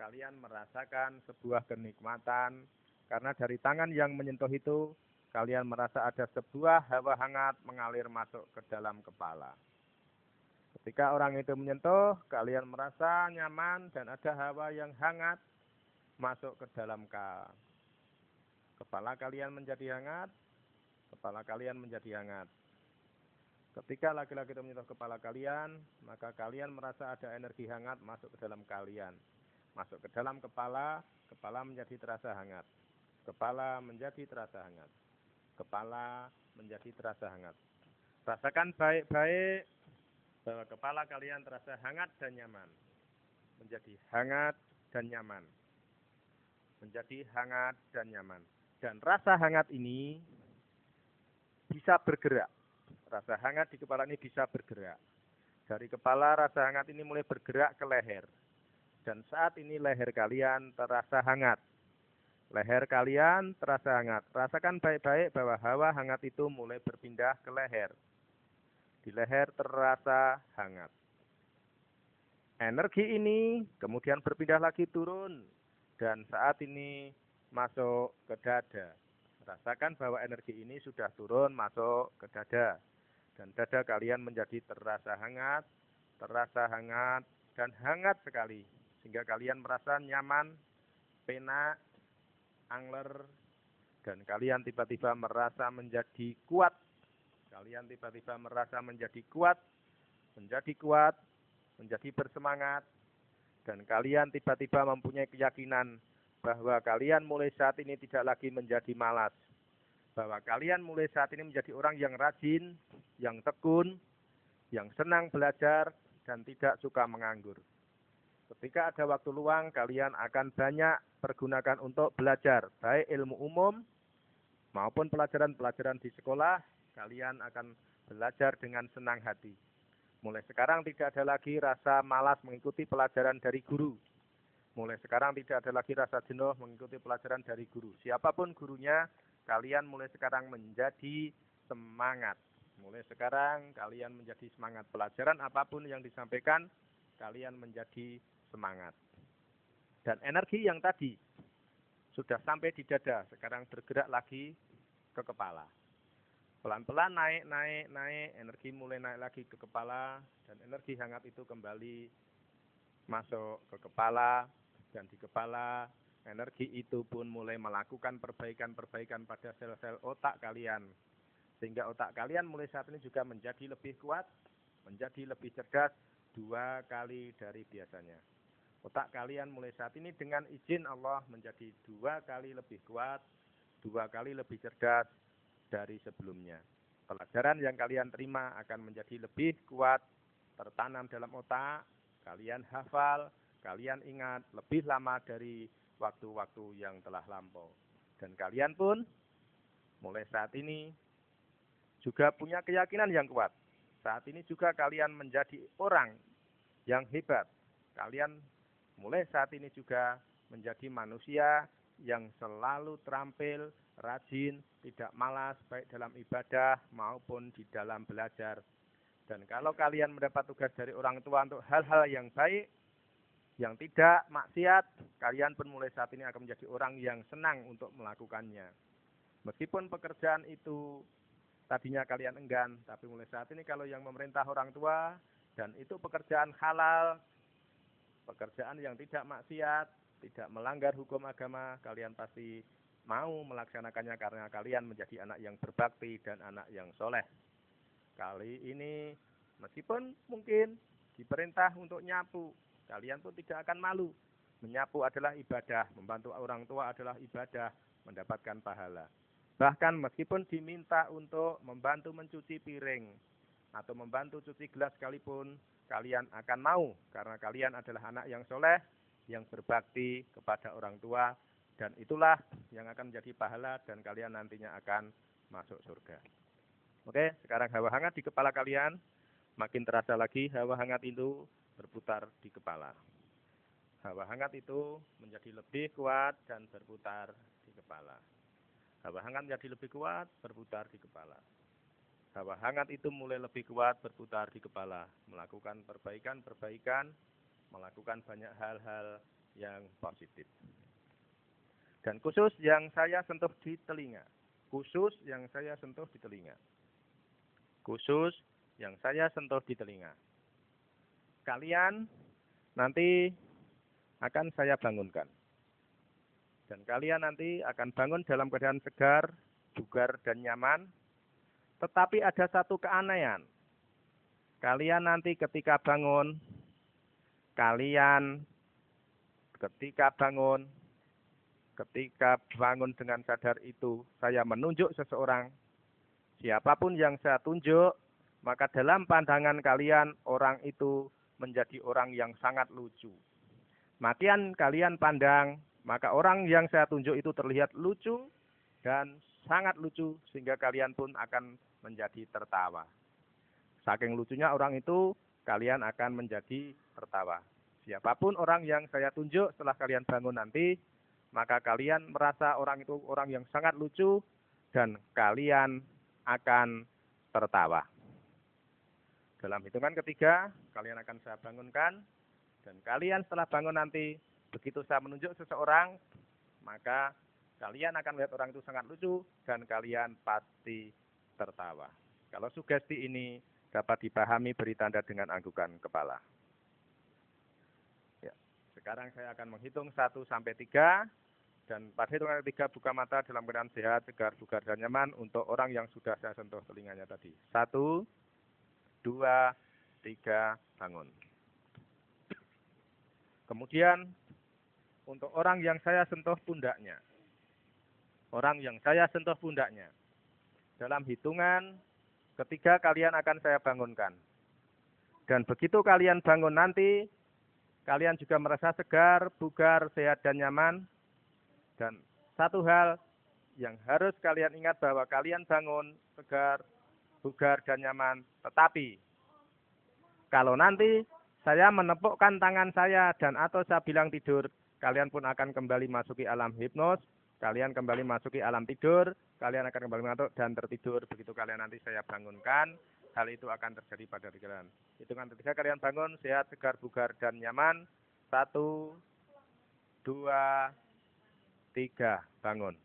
kalian merasakan sebuah kenikmatan. Karena dari tangan yang menyentuh itu, kalian merasa ada sebuah hawa hangat mengalir masuk ke dalam kepala. Ketika orang itu menyentuh, kalian merasa nyaman dan ada hawa yang hangat masuk ke dalam kepala kalian menjadi hangat, kepala kalian menjadi hangat. Ketika laki-laki itu menyentuh kepala kalian, maka kalian merasa ada energi hangat masuk ke dalam kalian. Masuk ke dalam kepala, kepala menjadi terasa hangat. Kepala menjadi terasa hangat. Kepala menjadi terasa hangat. Rasakan baik-baik bahwa kepala kalian terasa hangat dan nyaman. Menjadi hangat dan nyaman. Menjadi hangat dan nyaman. Dan rasa hangat ini bisa bergerak. Rasa hangat di kepala ini bisa bergerak. Dari kepala rasa hangat ini mulai bergerak ke leher. Dan saat ini leher kalian terasa hangat. Leher kalian terasa hangat. Rasakan baik-baik bahwa hawa hangat itu mulai berpindah ke leher. Di leher terasa hangat. Energi ini kemudian berpindah lagi turun. Dan saat ini masuk ke dada. Rasakan bahwa energi ini sudah turun masuk ke dada. Dan dada kalian menjadi terasa hangat, dan hangat sekali. Sehingga kalian merasa nyaman, penak, angler, dan kalian tiba-tiba merasa menjadi kuat. Kalian tiba-tiba merasa menjadi kuat, menjadi bersemangat, dan kalian tiba-tiba mempunyai keyakinan bahwa kalian mulai saat ini tidak lagi menjadi malas. Bahwa kalian mulai saat ini menjadi orang yang rajin, yang tekun, yang senang belajar, dan tidak suka menganggur. Ketika ada waktu luang, kalian akan banyak pergunakan untuk belajar, baik ilmu umum maupun pelajaran-pelajaran di sekolah, kalian akan belajar dengan senang hati. Mulai sekarang tidak ada lagi rasa malas mengikuti pelajaran dari guru. Mulai sekarang tidak ada lagi rasa jenuh mengikuti pelajaran dari guru. Siapapun gurunya, kalian mulai sekarang menjadi semangat. Mulai sekarang kalian menjadi semangat. Pelajaran apapun yang disampaikan, kalian menjadi semangat. Dan energi yang tadi sudah sampai di dada, sekarang bergerak lagi ke kepala. Pelan-pelan naik, energi mulai naik lagi ke kepala, dan energi hangat itu kembali masuk ke kepala, dan di kepala energi itu pun mulai melakukan perbaikan-perbaikan pada sel-sel otak kalian. Sehingga otak kalian mulai saat ini juga menjadi lebih kuat, menjadi lebih cerdas 2 kali dari biasanya. Otak kalian mulai saat ini dengan izin Allah menjadi 2 kali lebih kuat, 2 kali lebih cerdas dari sebelumnya. Pelajaran yang kalian terima akan menjadi lebih kuat, tertanam dalam otak, kalian hafal, kalian ingat lebih lama dari waktu-waktu yang telah lampau. Dan kalian pun mulai saat ini juga punya keyakinan yang kuat. Saat ini juga kalian menjadi orang yang hebat. Kalian mulai saat ini juga menjadi manusia yang selalu terampil, rajin, tidak malas, baik dalam ibadah maupun di dalam belajar. Dan kalau kalian mendapat tugas dari orang tua untuk hal-hal yang baik, yang tidak maksiat, kalian pun mulai saat ini akan menjadi orang yang senang untuk melakukannya. Meskipun pekerjaan itu tadinya kalian enggan, tapi mulai saat ini kalau yang memerintah orang tua, dan itu pekerjaan halal, pekerjaan yang tidak maksiat, tidak melanggar hukum agama, kalian pasti mau melaksanakannya karena kalian menjadi anak yang berbakti dan anak yang soleh. Kali ini, meskipun mungkin diperintah untuk nyapu, kalian pun tidak akan malu. Menyapu adalah ibadah, membantu orang tua adalah ibadah, mendapatkan pahala. Bahkan meskipun diminta untuk membantu mencuci piring atau membantu cuci gelas sekalipun, kalian akan mau karena kalian adalah anak yang soleh, yang berbakti kepada orang tua, dan itulah yang akan menjadi pahala dan kalian nantinya akan masuk surga. Oke, sekarang hawa hangat di kepala kalian, makin terasa lagi hawa hangat itu berputar di kepala. Hawa hangat itu menjadi lebih kuat dan berputar di kepala. Hawa hangat menjadi lebih kuat, berputar di kepala. Hawa hangat itu mulai lebih kuat, berputar di kepala. Melakukan perbaikan-perbaikan, melakukan banyak hal-hal yang positif. Dan khusus yang saya sentuh di telinga. Khusus yang saya sentuh di telinga. Khusus yang saya sentuh di telinga. Kalian nanti akan saya bangunkan. Dan kalian nanti akan bangun dalam keadaan segar, bugar, dan nyaman. Tetapi ada satu keanehan. Kalian nanti ketika bangun dengan sadar itu, saya menunjuk seseorang. Siapapun yang saya tunjuk, maka dalam pandangan kalian, orang itu menjadi orang yang sangat lucu. Makin kalian pandang, maka orang yang saya tunjuk itu terlihat lucu dan sangat lucu, sehingga kalian pun akan menjadi tertawa. Saking lucunya orang itu, kalian akan menjadi tertawa. Siapapun orang yang saya tunjuk setelah kalian bangun nanti, maka kalian merasa orang itu orang yang sangat lucu dan kalian akan tertawa. Dalam hitungan ketiga, kalian akan saya bangunkan dan kalian setelah bangun nanti, begitu saya menunjuk seseorang, maka kalian akan melihat orang itu sangat lucu dan kalian pasti tertawa. Kalau sugesti ini dapat dipahami, beri tanda dengan anggukan kepala. Ya, sekarang saya akan menghitung 1 sampai 3 dan pada hitungan ketiga buka mata dalam keadaan sehat, segar, bugar, dan nyaman untuk orang yang sudah saya sentuh telinganya tadi. 1, 2, 3, bangun. Kemudian untuk orang yang saya sentuh pundaknya. Orang yang saya sentuh pundaknya. Dalam hitungan ketiga kalian akan saya bangunkan. Dan begitu kalian bangun nanti, kalian juga merasa segar, bugar, sehat, dan nyaman. Dan satu hal yang harus kalian ingat bahwa kalian bangun segar, bugar, dan nyaman. Tetapi kalau nanti saya menepukkan tangan saya dan atau saya bilang tidur, kalian pun akan kembali masuki alam hipnos. Kalian kembali masuki alam tidur, kalian akan kembali mengantuk dan tertidur. Begitu kalian nanti saya bangunkan, hal itu akan terjadi pada diri kalian. Hitungan ketiga kalian bangun, sehat, segar, bugar, dan nyaman. 1, 2, 3, bangun.